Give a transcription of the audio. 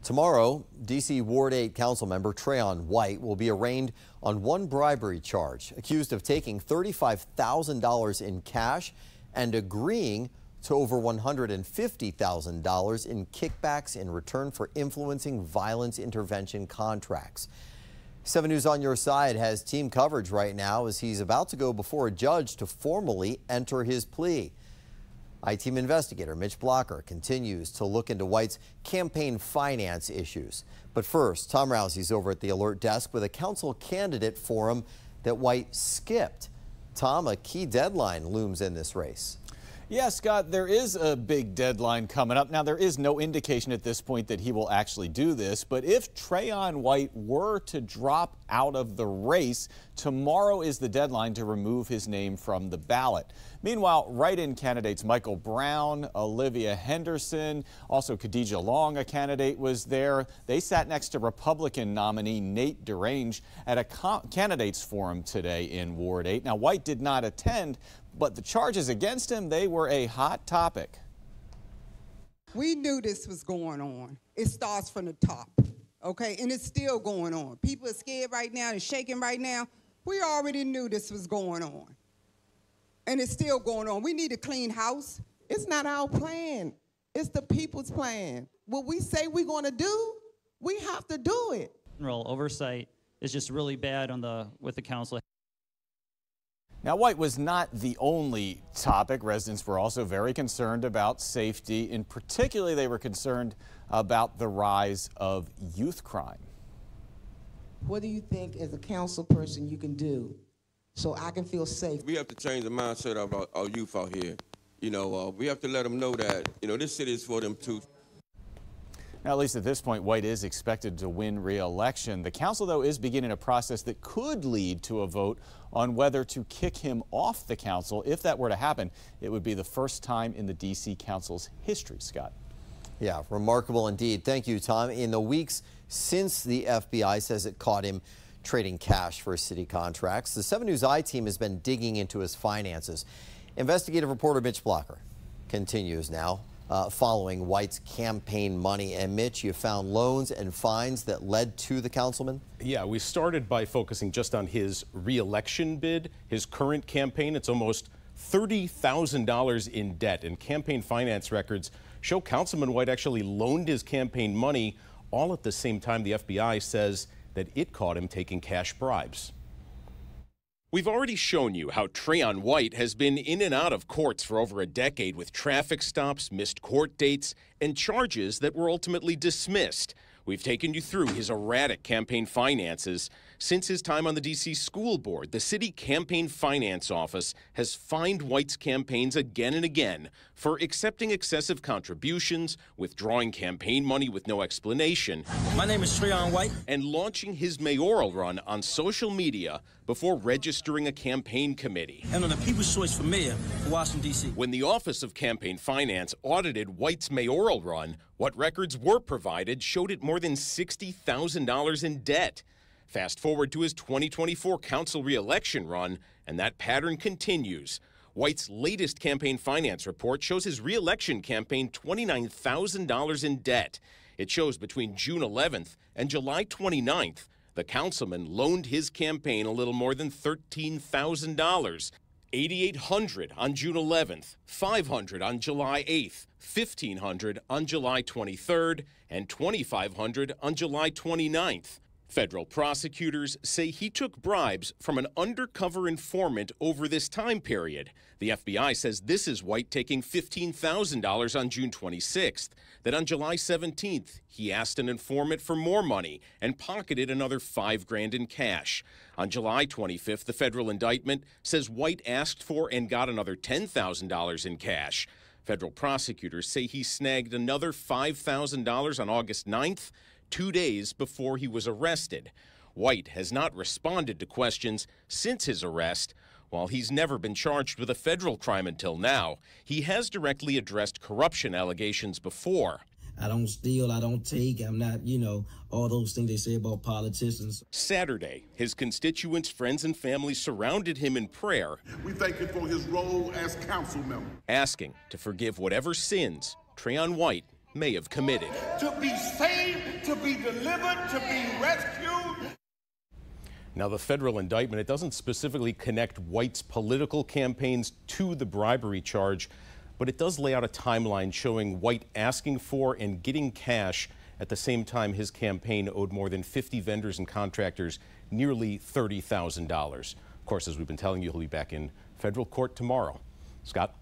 Tomorrow, D.C. Ward 8 Councilmember Trayon White will be arraigned on one bribery charge, accused of taking $35,000 in cash and agreeing to over $150,000 in kickbacks in return for influencing violence intervention contracts. 7 News on Your Side has team coverage right now as he's about to go before a judge to formally enter his plea. I-Team investigator Mitch Blocker continues to look into White's campaign finance issues. But first, Tom Rousey's over at the alert desk with a council candidate forum that White skipped. Tom, a key deadline looms in this race. Yeah, Scott, there is a big deadline coming up. Now, there is no indication at this point that he will actually do this, but if Trayon White were to drop out of the race, tomorrow is the deadline to remove his name from the ballot. Meanwhile, write-in candidates Michael Brown, Olivia Henderson, also Khadijah Long, a candidate, was there. They sat next to Republican nominee Nate DeRange at a candidates forum today in Ward 8. Now, White did not attend, but the charges against him, they were a hot topic. We knew this was going on. It starts from the top, okay? And it's still going on. People are scared right now and shaking right now. We already knew this was going on. And it's still going on. We need a clean house. It's not our plan. It's the people's plan. What we say we're going to do, we have to do it. General oversight is just really bad with the council. Now, White was not the only topic. Residents were also very concerned about safety. In particular, they were concerned about the rise of youth crime. What do you think as a council person you can do so I can feel safe? We have to change the mindset of our youth out here. You know, we have to let them know that, you know, this city is for them too. Now, at least at this point, White is expected to win re-election. The council, though, is beginning a process that could lead to a vote on whether to kick him off the council. If that were to happen, it would be the first time in the D.C. Council's history, Scott. Yeah, remarkable indeed. Thank you, Tom. In the weeks since the FBI says it caught him trading cash for city contracts, the 7 News I-Team has been digging into his finances. Investigative reporter Mitch Blocker continues now. Following White's campaign money. And Mitch, you found loans and fines that led to the councilman? Yeah, we started by focusing just on his re-election bid. His current campaign, it's almost $30,000 in debt, and campaign finance records show Councilman White actually loaned his campaign money all at the same time the FBI says that it caught him taking cash bribes. We've already shown you how Trayon White has been in and out of courts for over a decade with traffic stops, missed court dates, and charges that were ultimately dismissed. We've taken you through his erratic campaign finances. Since his time on the D.C. School Board, the City Campaign Finance Office has fined White's campaigns again and again for accepting excessive contributions, withdrawing campaign money with no explanation. My name is Trayon White. And launching his mayoral run on social media before registering a campaign committee. And on the People's Choice for Mayor for Washington, D.C. When the Office of Campaign Finance audited White's mayoral run, what records were provided showed it more than $60,000 in debt. Fast forward to his 2024 council re-election run, and that pattern continues. White's latest campaign finance report shows his re-election campaign $29,000 in debt. It shows between June 11th and July 29th, the councilman loaned his campaign a little more than $13,000. $8,800 on June 11th, $500 on July 8th, $1,500 on July 23rd, and $2,500 on July 29th. Federal prosecutors say he took bribes from an undercover informant over this time period. The FBI says this is White taking $15,000 on June 26th. That on July 17th, he asked an informant for more money and pocketed another $5,000 in cash. On July 25th, the federal indictment says White asked for and got another $10,000 in cash. Federal prosecutors say he snagged another $5,000 on August 9th, 2 days before he was arrested. White has not responded to questions since his arrest. While he's never been charged with a federal crime until now, he has directly addressed corruption allegations before. I don't steal, I don't take, I'm not, all those things they say about politicians. Saturday, his constituents, friends, and family surrounded him in prayer. We thank him for his role as council member, asking to forgive whatever sins Trayon White may have committed. To be saved, to be delivered, to be rescued. Now, the federal indictment, it doesn't specifically connect White's political campaigns to the bribery charge, but it does lay out a timeline showing White asking for and getting cash at the same time his campaign owed more than 50 vendors and contractors nearly $30,000. Of course, as we've been telling you, he'll be back in federal court tomorrow. Scott?